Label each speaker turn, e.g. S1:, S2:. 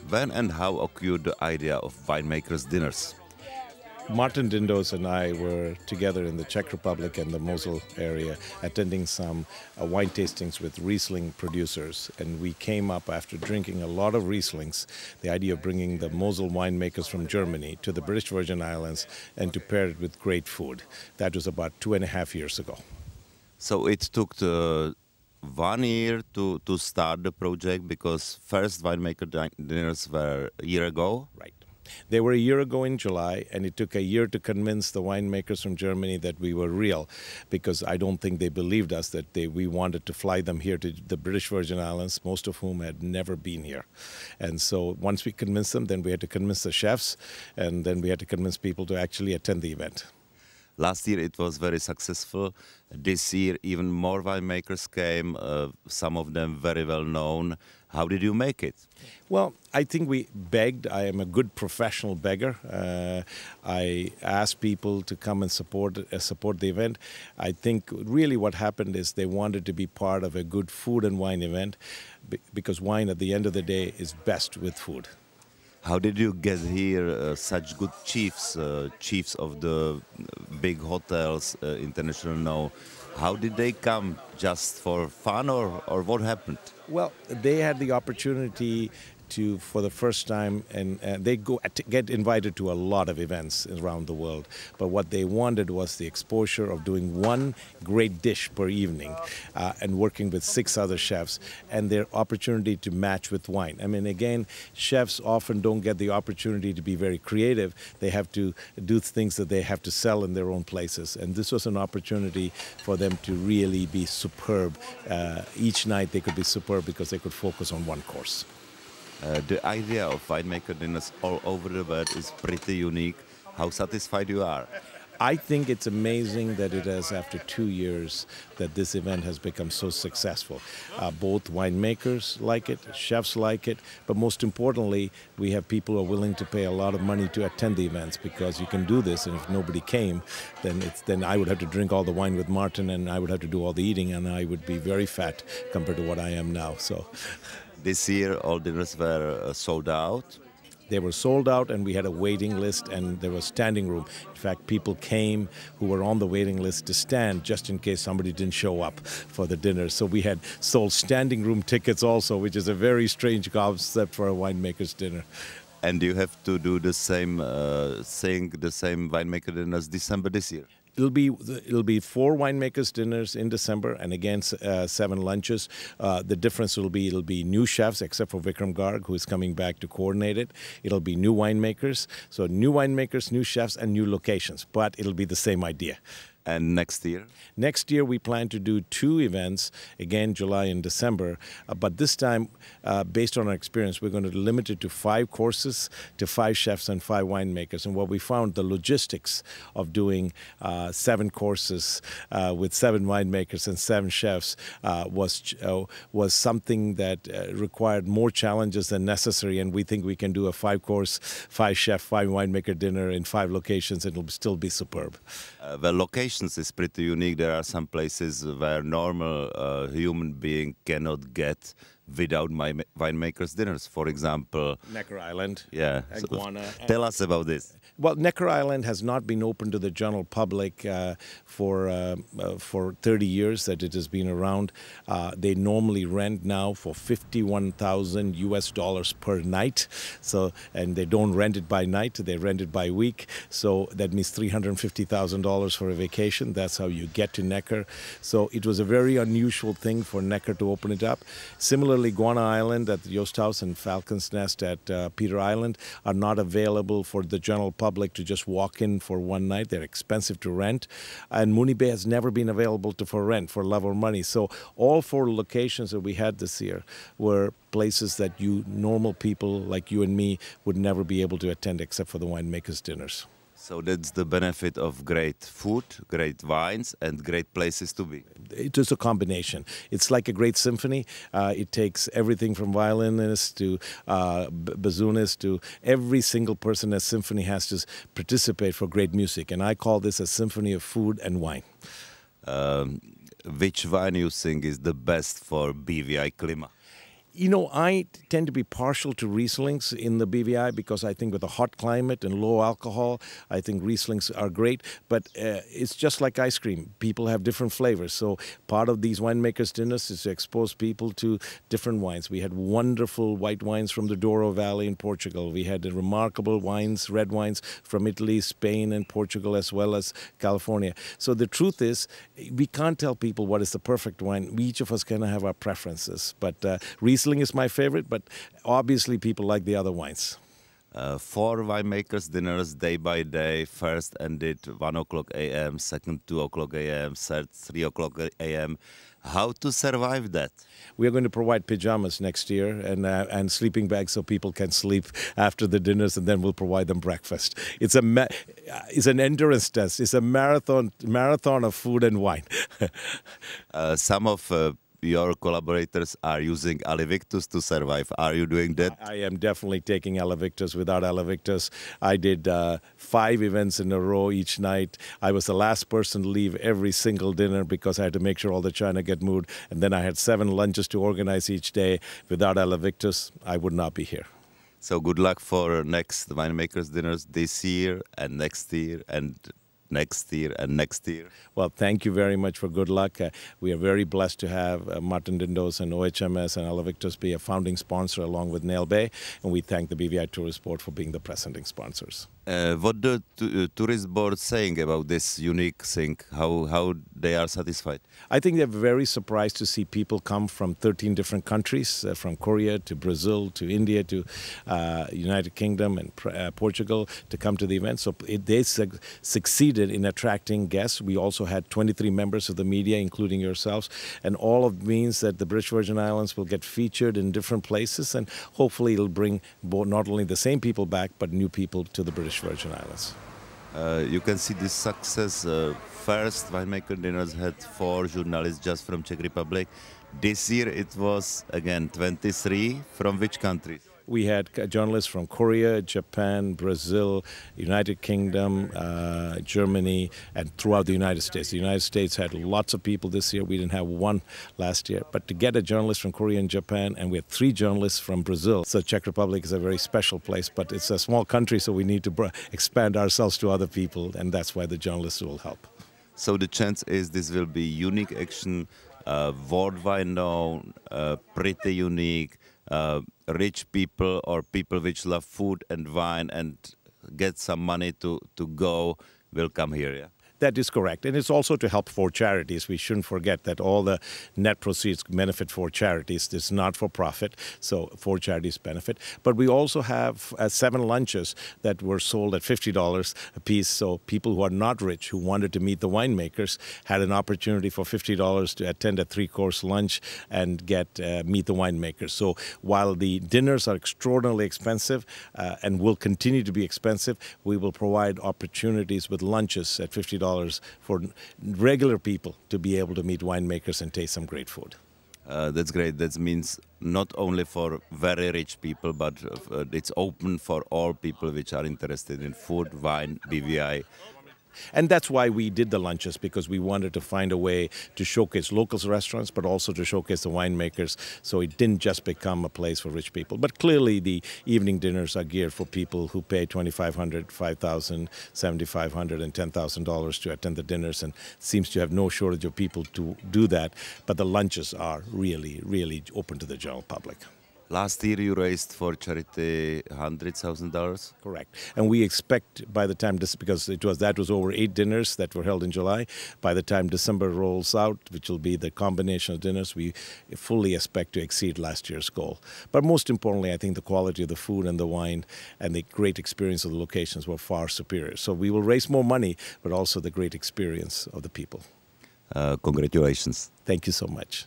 S1: When and how occurred the idea of winemakers' dinners?
S2: Martin Dindos and I were together in the Czech Republic and the Mosel area attending some wine tastings with Riesling producers. And we came up after drinking a lot of Rieslings, the idea of bringing the Mosel winemakers from Germany to the British Virgin Islands and to pair it with great food. That was about 2.5 years ago.
S1: So it took 1 year to start the project because first winemaker dinners were a year ago.
S2: Right. They were a year ago in July, and it took a year to convince the winemakers from Germany that we were real, because I don't think they believed us that we wanted to fly them here to the British Virgin Islands, most of whom had never been here. And so once we convinced them, then we had to convince the chefs, and then we had to convince people to actually attend the event.
S1: Last year it was very successful. This year even more winemakers came, some of them very well known. How did you make it?
S2: Well, I think we begged. I am a good professional beggar. I asked people to come and support the event. I think really what happened is they wanted to be part of a good food and wine event, because wine at the end of the day is best with food.
S1: How did you get here such good chiefs, chiefs of the big hotels, international now? How did they come? Just for fun or what happened?
S2: Well, they had the opportunity to, for the first time, and they get invited to a lot of events around the world. But what they wanted was the exposure of doing one great dish per evening and working with 6 other chefs, and their opportunity to match with wine. I mean, again, chefs often don't get the opportunity to be very creative. They have to do things that they have to sell in their own places. And this was an opportunity for them to really be superb. Each night they could be superb because they could focus on one course.
S1: The idea of winemaker dinners all over the world is pretty unique. How satisfied you are?
S2: I think it's amazing that it is after 2 years that this event has become so successful. Both winemakers like it, chefs like it, but most importantly, we have people who are willing to pay a lot of money to attend the events, because you can do this, and if nobody came, then I would have to drink all the wine with Martin, and I would have to do all the eating, and I would be very fat compared to what I am now. So.
S1: This year, all dinners were sold out.
S2: They were sold out, and we had a waiting list, and there was standing room. In fact, people came who were on the waiting list to stand just in case somebody didn't show up for the dinner. So we had sold standing room tickets also, which is a very strange concept for a winemaker's dinner.
S1: And you have to do the same thing, the same winemaker dinners December this year?
S2: It'll be 4 winemakers dinners in December, and again 7 lunches. The difference will be it'll be new chefs, except for Vikram Garg, who is coming back to coordinate it. It'll be new winemakers, so new winemakers, new chefs, and new locations. But it'll be the same idea.
S1: And next year?
S2: Next year, we plan to do 2 events, again, July and December. But this time, based on our experience, we're going to limit it to 5 courses, to 5 chefs and 5 winemakers. And what we found, the logistics of doing 7 courses with 7 winemakers and 7 chefs was something that required more challenges than necessary. And we think we can do a 5-course, 5-chef, 5 winemaker dinner in 5 locations, and it'll still be superb.
S1: The locations is pretty unique. There are some places where normal human being cannot get without winemakers' dinners. For example,
S2: Necker Island,
S1: yeah.
S2: Iguana.
S1: So tell us about this.
S2: Well, Necker Island has not been open to the general public for 30 years that it has been around. They normally rent now for $51,000 per night. So, and they don't rent it by night; they rent it by week. So that means $350,000 for a vacation. That's how you get to Necker. So it was a very unusual thing for Necker to open it up. Similarly, Guana Island at the Yost House and Falcon's Nest at Peter Island are not available for the general public to just walk in for one night. They're expensive to rent. And Mooney Bay has never been available for rent, for love or money. So all 4 locations that we had this year were places that normal people like you and me would never be able to attend except for the winemakers' dinners.
S1: So that's the benefit of great food, great wines, and great places to be.
S2: It is a combination. It's like a great symphony. It takes everything from violinists to bassoonists to every single person in a symphony has to participate for great music. And I call this a symphony of food and wine.
S1: Which wine you think is the best for BVI Klima?
S2: You know, I tend to be partial to Rieslings in the BVI because I think with a hot climate and low alcohol, I think Rieslings are great. But it's just like ice cream. People have different flavors. So part of these winemakers' dinners is to expose people to different wines. We had wonderful white wines from the Douro Valley in Portugal. We had remarkable wines, red wines from Italy, Spain, and Portugal, as well as California. So the truth is, we can't tell people what is the perfect wine. We, each of us kind of have our preferences. But Riesling is my favorite, but obviously people like the other wines.
S1: 4 winemakers dinners day by day. First ended 1 o'clock a.m., second 2 o'clock a.m., third 3 o'clock a.m. How to survive that?
S2: We are going to provide pajamas next year and sleeping bags so people can sleep after the dinners, and then we'll provide them breakfast. It's an endurance test. It's a marathon of food and wine.
S1: Some of your collaborators are using Alivictus to survive. Are you doing that?
S2: I am definitely taking Alivictus. Without Alivictus, I did 5 events in a row each night. I was the last person to leave every single dinner because I had to make sure all the china get moved. And then I had 7 lunches to organize each day. Without Alivictus, I would not be here.
S1: So good luck for next winemakers dinners this year and next year and next year and next year.
S2: Well, thank you very much for good luck. We are very blessed to have Martin Dindos and OHMS and Alivictus be a founding sponsor along with Nail Bay, and we thank the BVI Tourist Board for being the presenting sponsors.
S1: What the tourist board saying about this unique thing? How they are satisfied?
S2: I think they're very surprised to see people come from 13 different countries, from Korea to Brazil to India to United Kingdom and Portugal to come to the event. So they succeeded in attracting guests. We also had 23 members of the media, including yourselves, and all of means that the British Virgin Islands will get featured in different places, and hopefully it'll bring not only the same people back, but new people to the British Virgin Islands.
S1: You can see this success. First winemaker dinners had 4 journalists just from Czech Republic. This year it was again 23. From which countries?
S2: We had journalists from Korea, Japan, Brazil, United Kingdom, Germany, and throughout the United States. The United States had lots of people this year. We didn't have one last year. But to get a journalist from Korea and Japan, and we had 3 journalists from Brazil. So Czech Republic is a very special place, but it's a small country, so we need to expand ourselves to other people, and that's why the journalists will help.
S1: So the chance is this will be unique action, worldwide known, pretty unique, rich people or people which love food and wine and get some money to go will come here, yeah?
S2: That is correct. And it's also to help 4 charities. We shouldn't forget that all the net proceeds benefit 4 charities. It's not for profit, so 4 charities benefit. But we also have 7 lunches that were sold at $50 a piece. So people who are not rich, who wanted to meet the winemakers, had an opportunity for $50 to attend a 3-course lunch and meet the winemakers. So while the dinners are extraordinarily expensive and will continue to be expensive, we will provide opportunities with lunches at $50 for regular people to be able to meet winemakers and taste some great food.
S1: That's great. That means not only for very rich people, but it's open for all people which are interested in food, wine, BVI.
S2: And that's why we did the lunches, because we wanted to find a way to showcase local restaurants, but also to showcase the winemakers, so it didn't just become a place for rich people. But clearly the evening dinners are geared for people who pay $2,500, $5,000, $7,500, and $10,000 to attend the dinners, and seems to have no shortage of people to do that. But the lunches are really, really open to the general public.
S1: Last year you raised for charity $100,000.
S2: Correct, and we expect by the time because that was over 8 dinners that were held in July. By the time December rolls out, which will be the combination of dinners, we fully expect to exceed last year's goal. But most importantly, I think the quality of the food and the wine and the great experience of the locations were far superior. So we will raise more money, but also the great experience of the people.
S1: Congratulations.
S2: Thank you so much.